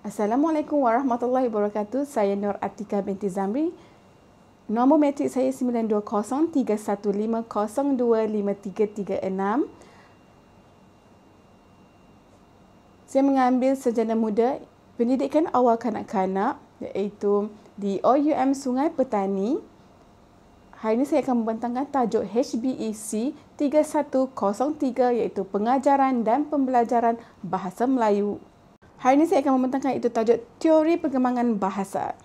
Assalamualaikum warahmatullahi wabarakatuh. Saya Nur Atika binti Zamri. Nombor metrik saya 920315025336. Saya mengambil sarjana muda pendidikan awal kanak-kanak iaitu di OUM Sungai Petani. Hari ini saya akan membentangkan tajuk HBEC 3103 iaitu pengajaran dan pembelajaran bahasa Melayu. Hari ini saya akan membentangkan itu tajuk teori perkembangan bahasa.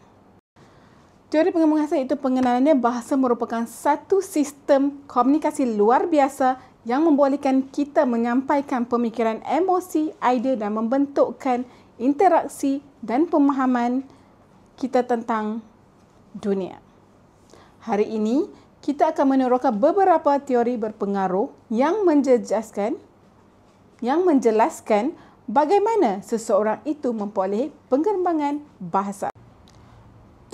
Teori perkembangan bahasa itu pengenalannya bahasa merupakan satu sistem komunikasi luar biasa yang membolehkan kita menyampaikan pemikiran, emosi, idea dan membentukkan interaksi dan pemahaman kita tentang dunia. Hari ini, kita akan meneroka beberapa teori berpengaruh yang menjelaskan bagaimana seseorang itu memperoleh pengembangan bahasa.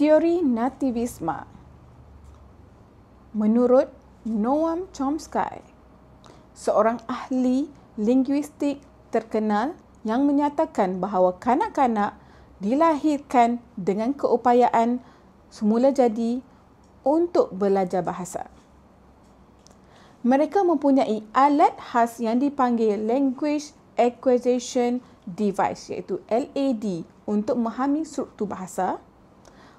Teori nativisme. Menurut Noam Chomsky, seorang ahli linguistik terkenal yang menyatakan bahawa kanak-kanak dilahirkan dengan keupayaan semula jadi untuk belajar bahasa. Mereka mempunyai alat khas yang dipanggil Language Acquisition Device iaitu LAD untuk memahami struktur bahasa.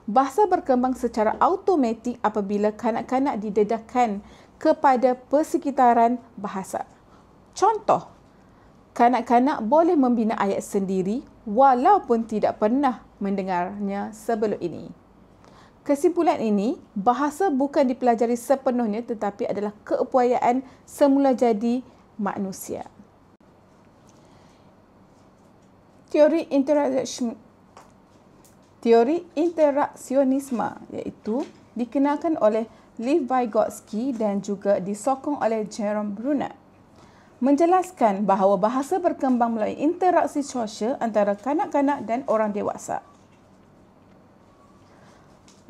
Bahasa berkembang secara automatik apabila kanak-kanak didedahkan kepada persekitaran bahasa. Contoh, kanak-kanak boleh membina ayat sendiri walaupun tidak pernah mendengarnya sebelum ini. Kesimpulan ini, bahasa bukan dipelajari sepenuhnya tetapi adalah keupayaan semula jadi manusia. Teori interaksionisme iaitu dikenalkan oleh Lev Vygotsky dan juga disokong oleh Jerome Bruner. Menjelaskan bahawa bahasa berkembang melalui interaksi sosial antara kanak-kanak dan orang dewasa.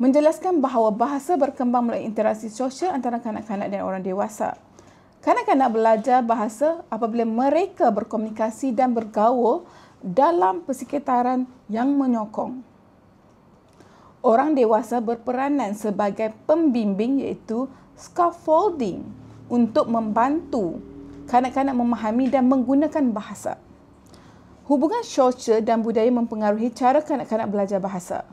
Menjelaskan bahawa bahasa berkembang melalui interaksi sosial antara kanak-kanak dan orang dewasa. Kanak-kanak belajar bahasa apabila mereka berkomunikasi dan bergaul dalam persekitaran yang menyokong. Orang dewasa berperanan sebagai pembimbing iaitu scaffolding untuk membantu kanak-kanak memahami dan menggunakan bahasa. Hubungan sosial dan budaya mempengaruhi cara kanak-kanak belajar bahasa.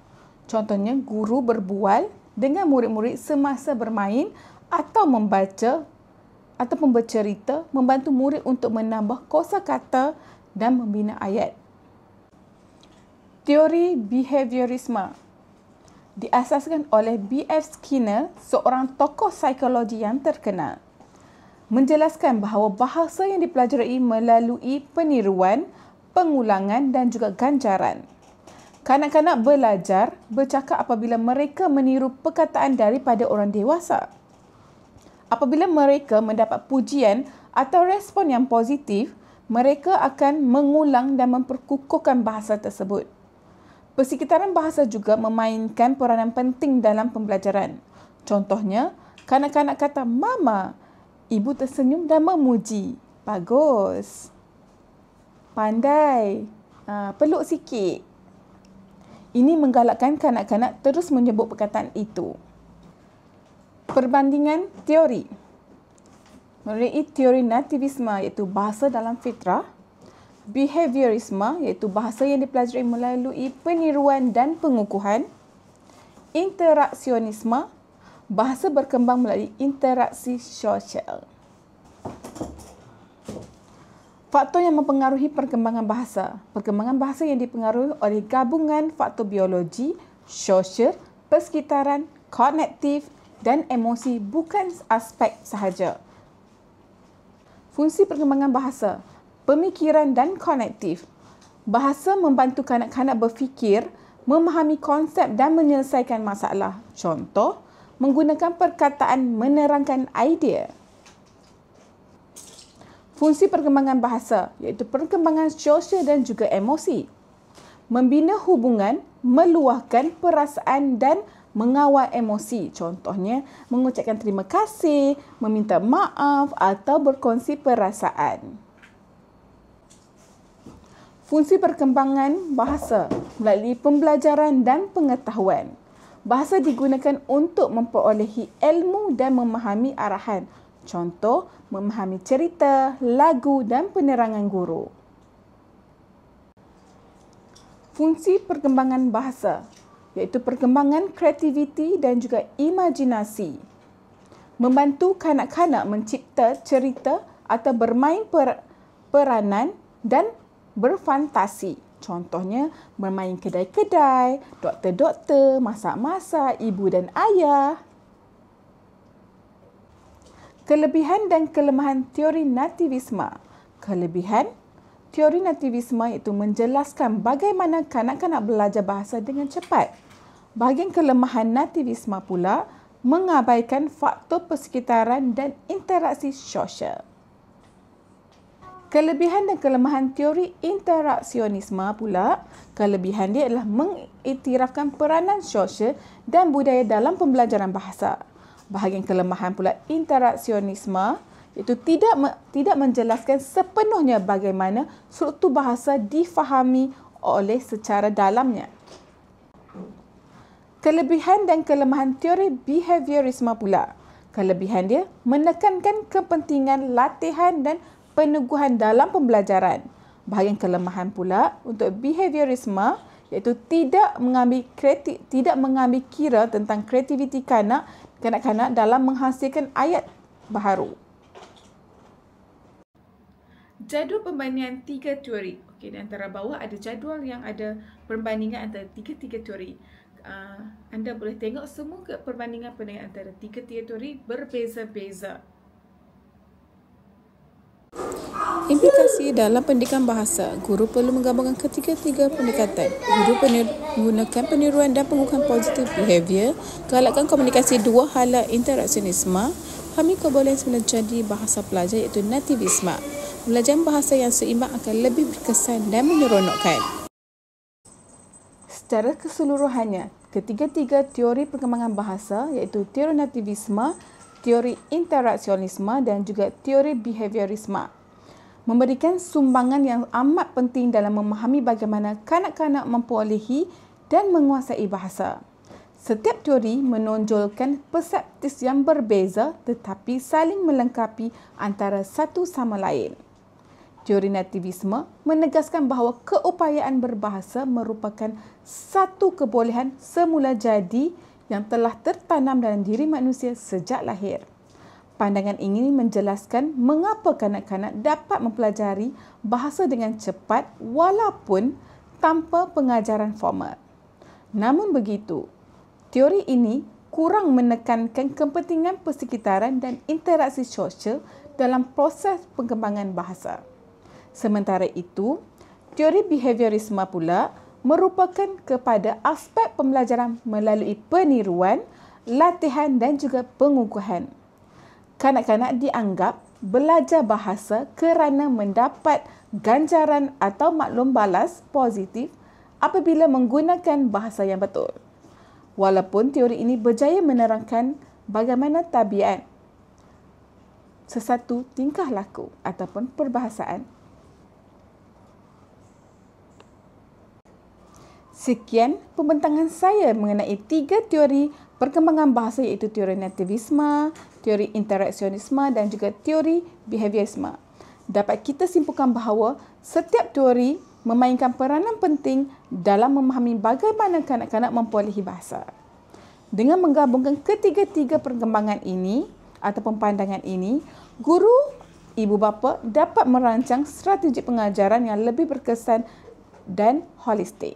Contohnya, guru berbual dengan murid-murid semasa bermain atau membaca ataupun bercerita membantu murid untuk menambah kosakata dan membina ayat. Teori behaviorisme diasaskan oleh B.F. Skinner, seorang tokoh psikologi yang terkenal. Menjelaskan bahawa bahasa yang dipelajari melalui peniruan, pengulangan dan juga ganjaran. Kanak-kanak belajar bercakap apabila mereka meniru perkataan daripada orang dewasa. Apabila mereka mendapat pujian atau respon yang positif, mereka akan mengulang dan memperkukuhkan bahasa tersebut. Persekitaran bahasa juga memainkan peranan penting dalam pembelajaran. Contohnya, kanak-kanak kata "Mama", ibu tersenyum dan memuji. Bagus. Pandai. Peluk sikit. Ini menggalakkan kanak-kanak terus menyebut perkataan itu. Perbandingan teori. Menurut teori nativisme iaitu bahasa dalam fitrah, behaviorisme iaitu bahasa yang dipelajari melalui peniruan dan pengukuhan, interaksionisme, bahasa berkembang melalui interaksi sosial. Faktor yang mempengaruhi perkembangan bahasa. Perkembangan bahasa yang dipengaruhi oleh gabungan faktor biologi, sosial, persekitaran, kognitif dan emosi bukan aspek sahaja. Fungsi perkembangan bahasa, pemikiran dan kognitif. Bahasa membantu kanak-kanak berfikir, memahami konsep dan menyelesaikan masalah. Contoh, menggunakan perkataan menerangkan idea. Fungsi perkembangan bahasa iaitu perkembangan sosial dan juga emosi. Membina hubungan, meluahkan perasaan dan mengawal emosi. Contohnya, mengucapkan terima kasih, meminta maaf atau berkongsi perasaan. Fungsi perkembangan bahasa melalui pembelajaran dan pengetahuan. Bahasa digunakan untuk memperolehi ilmu dan memahami arahan. Contoh, memahami cerita, lagu dan penerangan guru. Fungsi perkembangan bahasa iaitu perkembangan kreativiti dan juga imajinasi. Membantu kanak-kanak mencipta cerita atau bermain peranan dan berfantasi. Contohnya, bermain kedai-kedai, doktor-doktor, masak-masak, ibu dan ayah. Kelebihan dan kelemahan teori nativisme. Kelebihan teori nativisme iaitu menjelaskan bagaimana kanak-kanak belajar bahasa dengan cepat. Bahagian kelemahan nativisme pula mengabaikan faktor persekitaran dan interaksi sosial. Kelebihan dan kelemahan teori interaksionisme pula, kelebihan dia adalah mengiktirafkan peranan sosial dan budaya dalam pembelajaran bahasa. Bahagian kelemahan pula interaksionisme iaitu tidak menjelaskan sepenuhnya bagaimana struktur bahasa difahami oleh secara dalamnya. Kelebihan dan kelemahan teori behaviorisme pula. Kelebihan dia menekankan kepentingan latihan dan peneguhan dalam pembelajaran. Bahagian kelemahan pula untuk behaviorisme iaitu tidak mengambil kira tentang kreativiti kanak-kanak dalam menghasilkan ayat baharu. Jadual perbandingan 3 teori. Okey, di antara bawah ada jadual yang ada perbandingan antara tiga-tiga teori. Anda boleh tengok semua perbandingan antara tiga-tiga teori berbeza-beza. Implikasi dalam pendidikan bahasa. Guru perlu menggabungkan ketiga-tiga pendekatan. Guru menggunakan peniruan dan pengukuhan positive behavior, galakkan komunikasi dua hala interaksionisme, fahami kebolehan menjadi bahasa pelajar iaitu nativisme. Belajar bahasa yang seimbang akan lebih berkesan dan menyeronokkan. Secara keseluruhannya, ketiga-tiga teori perkembangan bahasa iaitu teori nativisme, teori interaksionisme dan juga teori behaviorisme memberikan sumbangan yang amat penting dalam memahami bagaimana kanak-kanak memperolehi dan menguasai bahasa. Setiap teori menonjolkan perseptis yang berbeza tetapi saling melengkapi antara satu sama lain. Teori nativisme menegaskan bahawa keupayaan berbahasa merupakan satu kebolehan semula jadi yang telah tertanam dalam diri manusia sejak lahir. Pandangan ini menjelaskan mengapa kanak-kanak dapat mempelajari bahasa dengan cepat walaupun tanpa pengajaran formal. Namun begitu, teori ini kurang menekankan kepentingan persekitaran dan interaksi sosial dalam proses pengembangan bahasa. Sementara itu, teori behaviorisme pula merupakan kepada aspek pembelajaran melalui peniruan, latihan dan juga pengukuhan. Kanak-kanak dianggap belajar bahasa kerana mendapat ganjaran atau maklum balas positif apabila menggunakan bahasa yang betul. Walaupun teori ini berjaya menerangkan bagaimana tabiat sesuatu tingkah laku ataupun perbahasaan. Sekian pembentangan saya mengenai 3 teori perkembangan bahasa iaitu teori nativisme, teori interaksionisme dan juga teori behaviorisme. Dapat kita simpulkan bahawa setiap teori memainkan peranan penting dalam memahami bagaimana kanak-kanak memperolehi bahasa. Dengan menggabungkan ketiga-tiga perkembangan ini ataupun pandangan ini, guru, ibu bapa dapat merancang strategi pengajaran yang lebih berkesan dan holistik.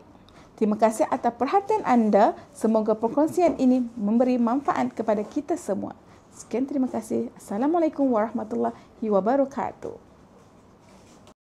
Terima kasih atas perhatian anda. Semoga perkongsian ini memberi manfaat kepada kita semua. Sekian, terima kasih. Assalamualaikum warahmatullahi wabarakatuh.